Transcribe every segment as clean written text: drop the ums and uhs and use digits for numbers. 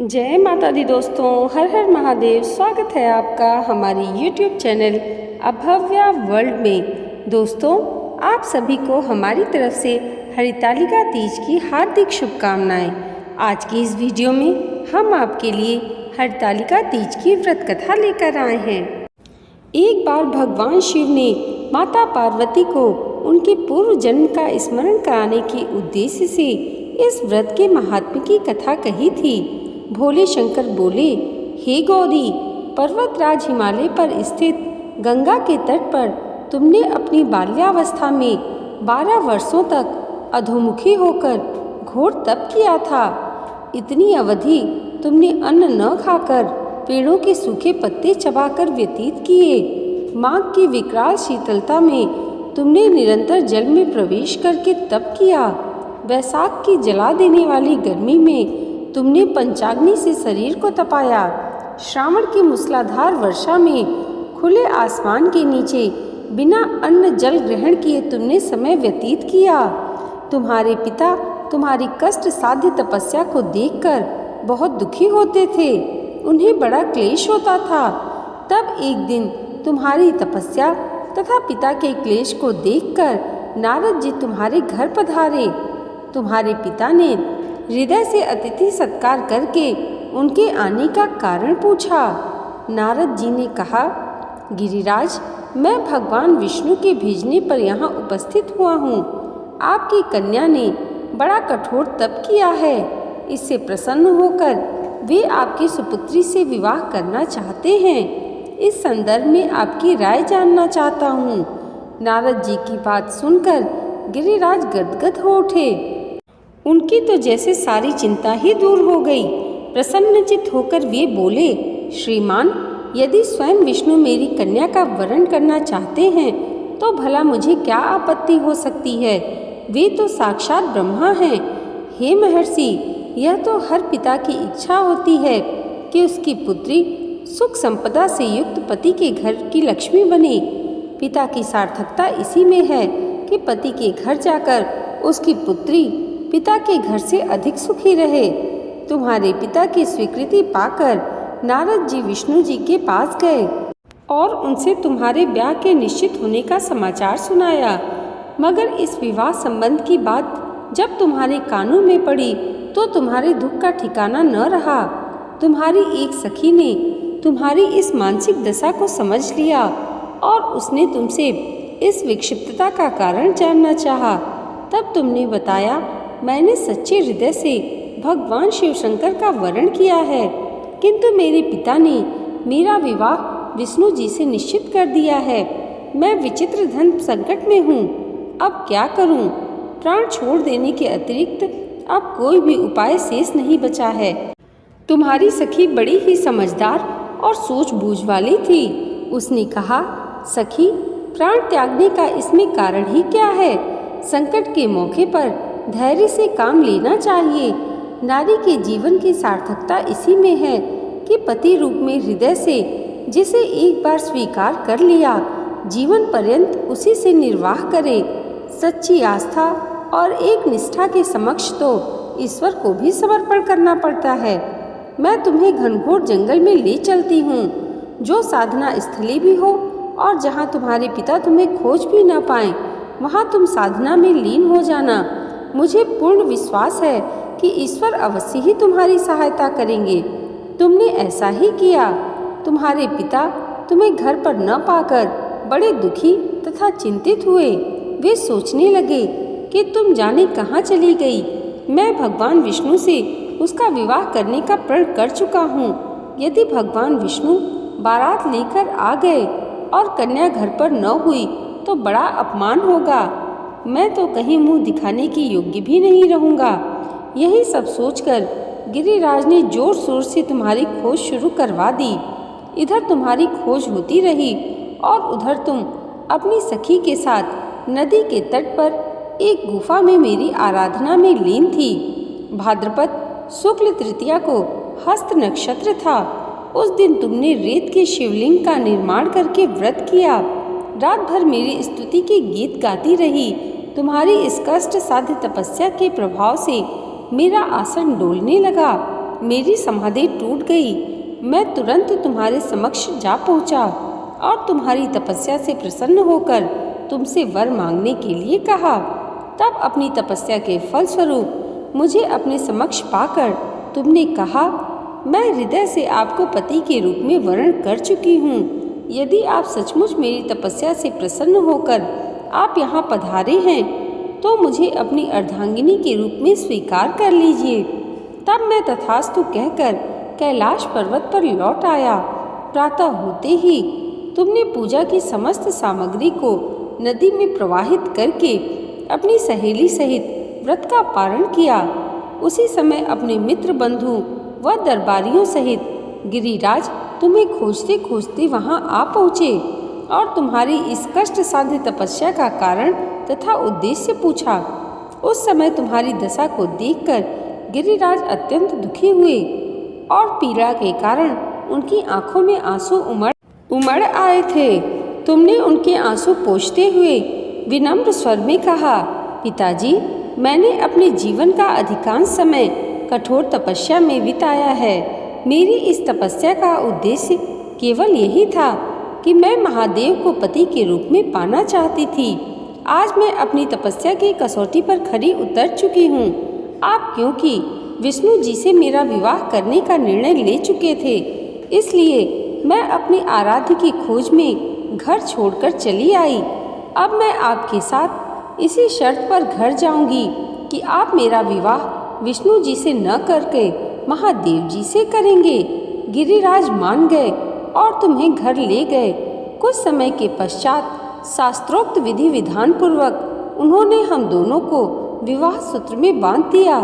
जय माता दी दोस्तों, हर हर महादेव। स्वागत है आपका हमारी YouTube चैनल अभव्या वर्ल्ड में। दोस्तों, आप सभी को हमारी तरफ से हरितालिका तीज की हार्दिक शुभकामनाएं। आज की इस वीडियो में हम आपके लिए हरितालिका तीज की व्रत कथा लेकर आए हैं। एक बार भगवान शिव ने माता पार्वती को उनके पूर्व जन्म का स्मरण कराने के उद्देश्य से इस व्रत के महात्म्य की कथा कही थी। भोले शंकर बोले, हे गौरी, पर्वतराज हिमालय पर स्थित गंगा के तट पर तुमने अपनी बाल्यावस्था में 12 वर्षों तक अधोमुखी होकर घोर तप किया था। इतनी अवधि तुमने अन्न न खाकर पेड़ों के सूखे पत्ते चबाकर व्यतीत किए। माघ की विकराल शीतलता में तुमने निरंतर जल में प्रवेश करके तप किया। वैशाख की जला देने वाली गर्मी में तुमने पंचाग्नि से शरीर को तपाया। श्रावण की मूसलाधार वर्षा में खुले आसमान के नीचे बिना अन्न जल ग्रहण किए तुमने समय व्यतीत किया। तुम्हारे पिता तुम्हारी कष्ट साध्य तपस्या को देखकर बहुत दुखी होते थे। उन्हें बड़ा क्लेश होता था। तब एक दिन तुम्हारी तपस्या तथा पिता के क्लेश को देखकर नारद जी तुम्हारे घर पधारे। तुम्हारे पिता ने हृदय से अतिथि सत्कार करके उनके आने का कारण पूछा। नारद जी ने कहा, गिरिराज, मैं भगवान विष्णु के भेजने पर यहाँ उपस्थित हुआ हूँ। आपकी कन्या ने बड़ा कठोर तप किया है। इससे प्रसन्न होकर वे आपकी सुपुत्री से विवाह करना चाहते हैं। इस संदर्भ में आपकी राय जानना चाहता हूँ। नारद जी की बात सुनकर गिरिराज गदगद हो उठे। उनकी तो जैसे सारी चिंता ही दूर हो गई। प्रसन्नचित होकर वे बोले, श्रीमान, यदि स्वयं विष्णु मेरी कन्या का वरण करना चाहते हैं तो भला मुझे क्या आपत्ति हो सकती है। वे तो साक्षात ब्रह्मा हैं। हे महर्षि, यह तो हर पिता की इच्छा होती है कि उसकी पुत्री सुख संपदा से युक्त पति के घर की लक्ष्मी बने। पिता की सार्थकता इसी में है कि पति के घर जाकर उसकी पुत्री पिता के घर से अधिक सुखी रहे। तुम्हारे पिता की स्वीकृति पाकर नारद जी विष्णु जी के पास गए और उनसे तुम्हारे ब्याह के निश्चित होने का समाचार सुनाया। मगर इस विवाह संबंध की बात जब तुम्हारे कानों में पड़ी तो तुम्हारे दुख का ठिकाना न रहा। तुम्हारी एक सखी ने तुम्हारी इस मानसिक दशा को समझ लिया और उसने तुमसे इस विक्षिप्तता का कारण जानना चाहा। तब तुमने बताया, मैंने सच्चे हृदय से भगवान शिव शंकर का वरण किया है, किंतु मेरे पिता ने मेरा विवाह विष्णु जी से निश्चित कर दिया है। मैं विचित्र धन संकट में हूँ। अब क्या करूँ? प्राण छोड़ देने के अतिरिक्त अब कोई भी उपाय शेष नहीं बचा है। तुम्हारी सखी बड़ी ही समझदार और सूझबूझ वाली थी। उसने कहा, सखी, प्राण त्यागने का इसमें कारण ही क्या है? संकट के मौके पर धैर्य से काम लेना चाहिए। नारी के जीवन की सार्थकता इसी में है कि पति रूप में हृदय से जिसे एक बार स्वीकार कर लिया, जीवन पर्यंत उसी से निर्वाह करे। सच्ची आस्था और एक निष्ठा के समक्ष तो ईश्वर को भी समर्पण करना पड़ता है। मैं तुम्हें घनघोर जंगल में ले चलती हूँ, जो साधना स्थली भी हो और जहाँ तुम्हारे पिता तुम्हें खोज भी ना पाए, वहाँ तुम साधना में लीन हो जाना। मुझे पूर्ण विश्वास है कि ईश्वर अवश्य ही तुम्हारी सहायता करेंगे। तुमने ऐसा ही किया। तुम्हारे पिता तुम्हें घर पर न पाकर बड़े दुखी तथा चिंतित हुए। वे सोचने लगे कि तुम जाने कहाँ चली गई। मैं भगवान विष्णु से उसका विवाह करने का प्रण कर चुका हूँ। यदि भगवान विष्णु बारात लेकर आ गए और कन्या घर पर न हुई तो बड़ा अपमान होगा। मैं तो कहीं मुंह दिखाने की योग्य भी नहीं रहूँगा। यही सब सोचकर गिरिराज ने जोर शोर से तुम्हारी खोज शुरू करवा दी। इधर तुम्हारी खोज होती रही और उधर तुम अपनी सखी के साथ नदी के तट पर एक गुफा में मेरी आराधना में लीन थी। भाद्रपद शुक्ल तृतीया को हस्त नक्षत्र था। उस दिन तुमने रेत के शिवलिंग का निर्माण करके व्रत किया। रात भर मेरी स्तुति के गीत गाती रही। तुम्हारी इस कष्ट साध्य तपस्या के प्रभाव से मेरा आसन डोलने लगा। मेरी समाधि टूट गई। मैं तुरंत तुम्हारे समक्ष जा पहुंचा और तुम्हारी तपस्या से प्रसन्न होकर तुमसे वर मांगने के लिए कहा। तब अपनी तपस्या के फलस्वरूप मुझे अपने समक्ष पाकर तुमने कहा, मैं हृदय से आपको पति के रूप में वर्ण कर चुकी हूँ। यदि आप सचमुच मेरी तपस्या से प्रसन्न होकर आप यहाँ पधारे हैं तो मुझे अपनी अर्धांगिनी के रूप में स्वीकार कर लीजिए। तब मैं तथास्तु कहकर कैलाश पर्वत पर लौट आया। प्रातः होते ही तुमने पूजा की समस्त सामग्री को नदी में प्रवाहित करके अपनी सहेली सहित व्रत का पारण किया। उसी समय अपने मित्र बंधु व दरबारियों सहित गिरिराज तुम्हें खोजते खोजते वहां आ पहुँचे और तुम्हारी इस कष्ट साध्य तपस्या का कारण तथा उद्देश्य पूछा। उस समय तुम्हारी दशा को देखकर गिरिराज अत्यंत दुखी हुए और पीड़ा के कारण उनकी आंखों में आंसू उमड़ आए थे। तुमने उनके आंसू पोंछते हुए विनम्र स्वर में कहा, पिताजी, मैंने अपने जीवन का अधिकांश समय कठोर तपस्या में बिताया है। मेरी इस तपस्या का उद्देश्य केवल यही था कि मैं महादेव को पति के रूप में पाना चाहती थी। आज मैं अपनी तपस्या की कसौटी पर खरी उतर चुकी हूँ। आप क्योंकि विष्णु जी से मेरा विवाह करने का निर्णय ले चुके थे, इसलिए मैं अपनी आराध्य की खोज में घर छोड़कर चली आई। अब मैं आपके साथ इसी शर्त पर घर जाऊंगी कि आप मेरा विवाह विष्णु जी से न करके महादेव जी से करेंगे। गिरिराज मान गए और तुम्हें घर ले गए। कुछ समय के पश्चात शास्त्रोक्त विधि विधान पूर्वक उन्होंने हम दोनों को विवाह सूत्र में बांध दिया।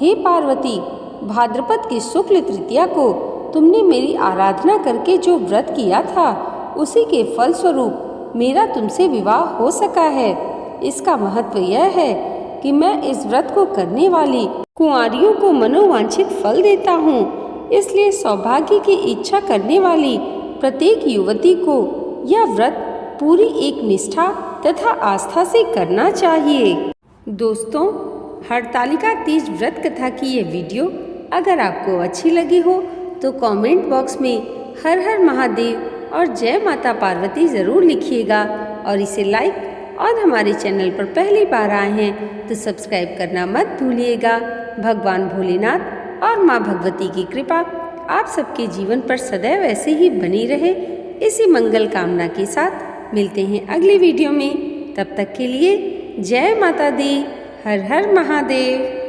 हे पार्वती, भाद्रपद की शुक्ल तृतीया को तुमने मेरी आराधना करके जो व्रत किया था उसी के फलस्वरूप मेरा तुमसे विवाह हो सका है। इसका महत्व यह है कि मैं इस व्रत को करने वाली कुंवारियों को मनोवांछित फल देता हूँ। इसलिए सौभाग्य की इच्छा करने वाली प्रत्येक युवती को यह व्रत पूरी एक निष्ठा तथा आस्था से करना चाहिए। दोस्तों, हरतालिका तीज व्रत कथा की ये वीडियो अगर आपको अच्छी लगी हो तो कमेंट बॉक्स में हर हर महादेव और जय माता पार्वती ज़रूर लिखिएगा और इसे लाइक और हमारे चैनल पर पहली बार आए हैं तो सब्सक्राइब करना मत भूलिएगा। भगवान भोलेनाथ और माँ भगवती की कृपा आप सबके जीवन पर सदैव ऐसे ही बनी रहे, इसी मंगल कामना के साथ मिलते हैं अगली वीडियो में। तब तक के लिए जय माता दी, हर हर महादेव।